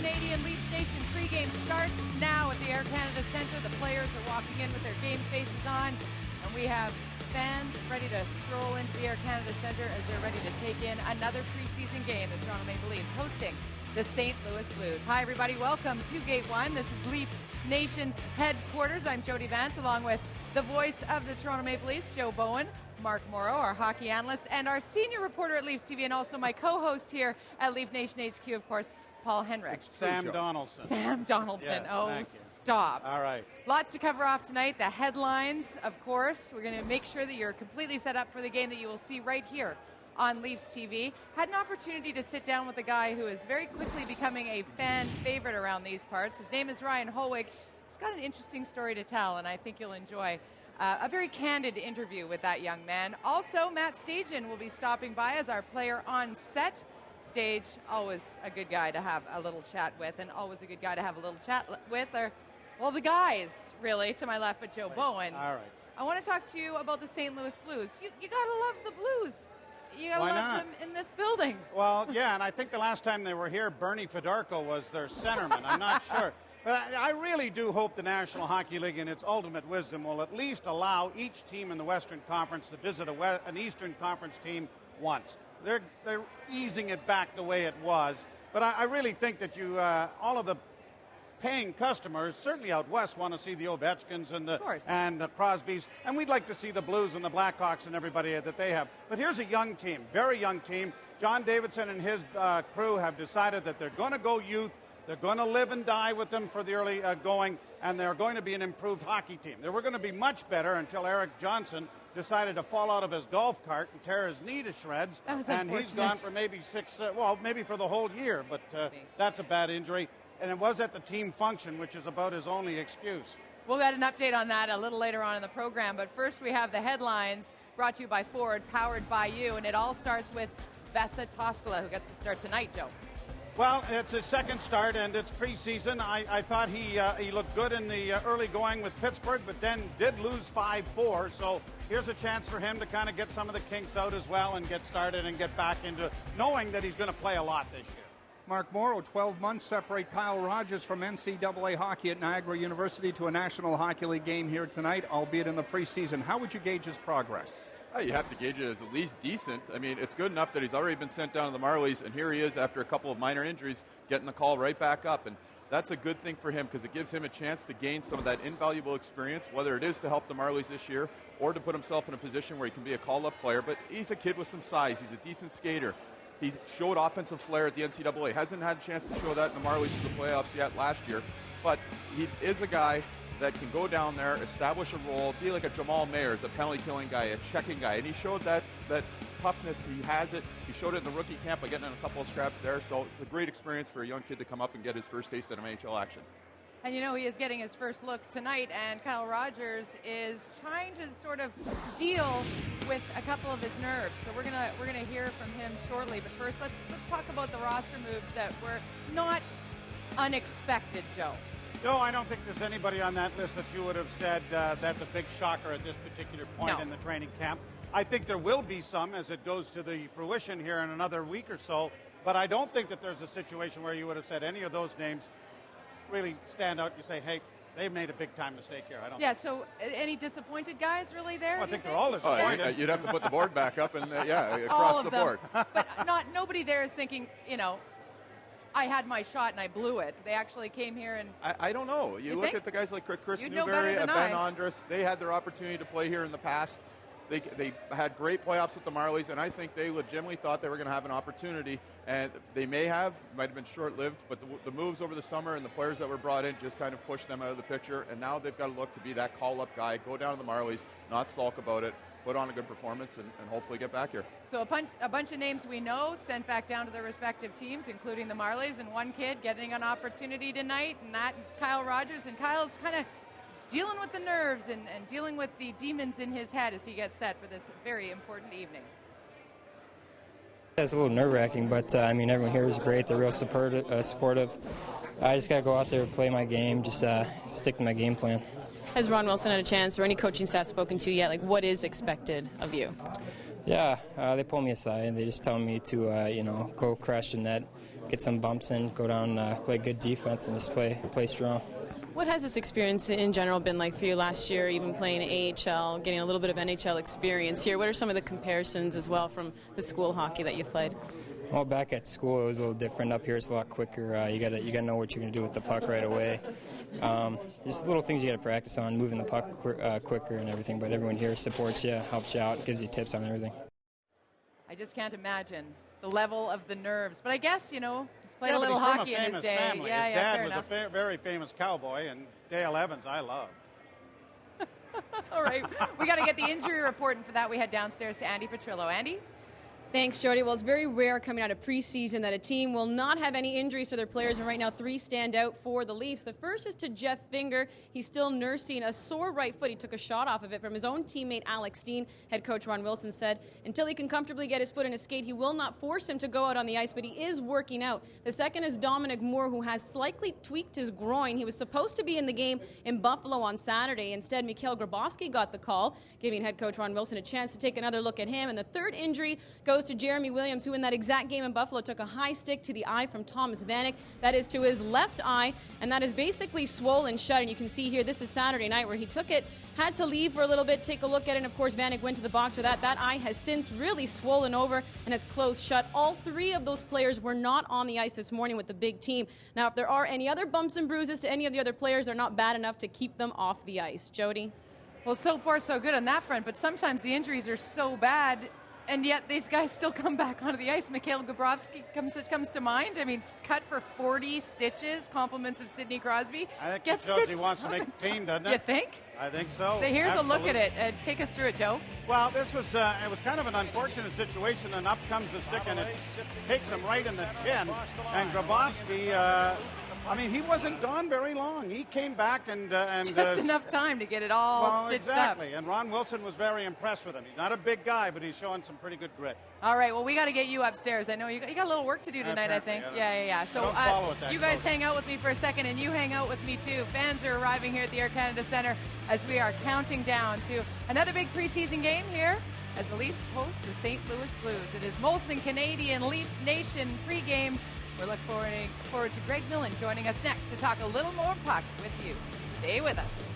Canadian Leafs Nation pregame starts now at the Air Canada Centre. The players are walking in with their game faces on, and we have fans ready to stroll into the Air Canada Centre as they're ready to take in another preseason game. The Toronto Maple Leafs hosting the St. Louis Blues. Hi, everybody. Welcome to Gate 1. This is Leaf Nation headquarters. I'm Jody Vance, along with the voice of the Toronto Maple Leafs, Joe Bowen, Mark Morrow, our hockey analyst, and our senior reporter at Leafs TV, and also my co-host here at Leaf Nation HQ, of course, Paul Henrik. Sam Donaldson. Sam Donaldson. Yes, Stop. All right. Lots to cover off tonight. The headlines, of course. We're going to make sure that you're completely set up for the game that you will see right here on Leafs TV. Had an opportunity to sit down with a guy who is very quickly becoming a fan favorite around these parts. His name is Ryan Holwig. He's got an interesting story to tell, and I think you'll enjoy a very candid interview with that young man. Also, Matt Stajan will be stopping by as our player on set. Stage, always a good guy to have a little chat with, and always a good guy to have a little chat with are, well, the guys, really, to my left, but Joe Bowen. All right. I want to talk to you about the St. Louis Blues. You got to love the Blues. You got to love them in this building. Well, yeah, and I think the last time they were here, Bernie Fedorko was their centerman. I'm not sure. But I really do hope the National Hockey League, in its ultimate wisdom, will at least allow each team in the Western Conference to visit an Eastern Conference team once. They're easing it back the way it was. But I really think that all of the paying customers, certainly out west, want to see the Ovechkins and the Crosbys. And we'd like to see the Blues and the Blackhawks and everybody that they have. But here's a young team, very young team. John Davidson and his crew have decided that they're going to go youth. They're going to live and die with them for the early going, and they're going to be an improved hockey team. They were going to be much better until Eric Johnson decided to fall out of his golf cart and tear his knee to shreds. That was and he's gone for maybe maybe for the whole year, but that's a bad injury. And it was at the team function, which is about his only excuse. We'll get an update on that a little later on in the program, but first we have the headlines brought to you by Ford, powered by you, and it all starts with Vesa Toskala, who gets to start tonight, Joe. Well, it's his second start, and it's preseason. I thought he looked good in the early going with Pittsburgh, but then did lose 5-4. So here's a chance for him to kind of get some of the kinks out as well and get started and get back into knowing that he's going to play a lot this year. Mark Morrow, 12 months separate Kyle Rogers from NCAA hockey at Niagara University to a National Hockey League game here tonight, albeit in the preseason. How would you gauge his progress? You have to gauge it as at least decent. I mean, it's good enough that he's already been sent down to the Marlies, and here he is after a couple of minor injuries getting the call right back up. And that's a good thing for him because it gives him a chance to gain some of that invaluable experience, whether it is to help the Marlies this year or to put himself in a position where he can be a call-up player. But he's a kid with some size. He's a decent skater. He showed offensive flair at the NCAA. Hasn't had a chance to show that in the Marlies in the playoffs yet last year. But he is a guy that can go down there, establish a role, be like a Jamal Mayers, a penalty-killing guy, a checking guy. And he showed that toughness. He has it. He showed it in the rookie camp by getting in a couple of scraps there. So it's a great experience for a young kid to come up and get his first taste of NHL action. And you know, he is getting his first look tonight, and Kyle Rogers is trying to sort of deal with a couple of his nerves. So we're gonna hear from him shortly. But first, let's talk about the roster moves that were not unexpected, Joe. No, I don't think there's anybody on that list that you would have said that's a big shocker at this particular point in the training camp. I think there will be some as it goes to the fruition here in another week or so, but I don't think that there's a situation where you would have said any of those names really stand out. You say, hey, they've made a big-time mistake here. I don't. Yeah, so any disappointed guys really there? Well, I think they're all disappointed. You'd have to put the board back up and, across the board. But nobody there is thinking, I had my shot and I blew it. They actually came here and... I don't know. You look at the guys like Chris Newberry and Ben Andrus. They had their opportunity to play here in the past. They had great playoffs with the Marlies, and I think they legitimately thought they were going to have an opportunity, and they might have been short-lived, but the moves over the summer and the players that were brought in just kind of pushed them out of the picture, and now they've got to look to be that call-up guy, go down to the Marlies, not sulk about it, put on a good performance, and hopefully get back here. So a bunch of names we know sent back down to their respective teams, including the Marlies, and one kid getting an opportunity tonight, and that is Kyle Rogers, and Kyle's kind of dealing with the nerves and dealing with the demons in his head as he gets set for this very important evening. It's a little nerve-wracking, but everyone here is great. They're real supportive. I just got to go out there, play my game, just stick to my game plan. Has Ron Wilson had a chance, or any coaching staff spoken to you yet? Like, what is expected of you? Yeah, they pull me aside and they just tell me to, go crush the net, get some bumps in, go down, play good defense, and just play strong. What has this experience in general been like for you last year, even playing AHL, getting a little bit of NHL experience here? What are some of the comparisons as well from the school hockey that you've played? Well, back at school it was a little different. Up here it's a lot quicker. You gotta know what you're gonna do with the puck right away. Just little things you gotta practice on, moving the puck quicker and everything. But everyone here supports you, helps you out, gives you tips on everything. I just can't imagine the level of the nerves. But I guess, he's played a but little he's from hockey a in his famous day. family. Yeah, his yeah, dad was fair a very famous cowboy, and Dale Evans I love. All right, we got to get the injury report, and for that we head downstairs to Andy Petrillo. Andy? Thanks, Jody. Well, it's very rare coming out of preseason that a team will not have any injuries to their players, and right now 3 stand out for the Leafs. The first is to Jeff Finger. He's still nursing a sore right foot. He took a shot off of it from his own teammate Alex Steen. Head coach Ron Wilson said until he can comfortably get his foot in his skate, he will not force him to go out on the ice, but he is working out. The second is Dominic Moore, who has slightly tweaked his groin. He was supposed to be in the game in Buffalo on Saturday. Instead, Mikhail Grabowski got the call, giving head coach Ron Wilson a chance to take another look at him. And the third injury goes to Jeremy Williams, who in that exact game in Buffalo took a high stick to the eye from Thomas Vanek. That is to his left eye, and that is basically swollen shut. And you can see here, this is Saturday night where he took it, had to leave for a little bit, take a look at it, and of course Vanek went to the box for that. That eye has since really swollen over and has closed shut. All 3 of those players were not on the ice this morning with the big team. Now, if there are any other bumps and bruises to any of the other players, they're not bad enough to keep them off the ice. Jody? Well, so far so good on that front, but sometimes the injuries are so bad, and yet these guys still come back onto the ice. Mikhail Grabowski comes to mind. I mean, cut for 40 stitches, compliments of Sidney Crosby. I think it shows he wants to make the team, doesn't it? You think? I think so. Here's a look at it. Take us through it, Joe. Well, this was it was kind of an unfortunate situation, and up comes the stick, and it takes him right in the chin. And Grabowski, he wasn't gone very long. He came back and just enough time to get it all stitched exactly. up. And Ron Wilson was very impressed with him. He's not a big guy, but he's showing some pretty good grit. All right, well, we got to get you upstairs. I know you got a little work to do tonight, I think. Yeah. So you guys hang out with me for a second, and you hang out with me, too. Fans are arriving here at the Air Canada Centre as we are counting down to another big preseason game here as the Leafs host the St. Louis Blues. It is Molson Canadian Leafs Nation pregame. We're looking forward to Greg Millen joining us next to talk a little more puck with you. Stay with us.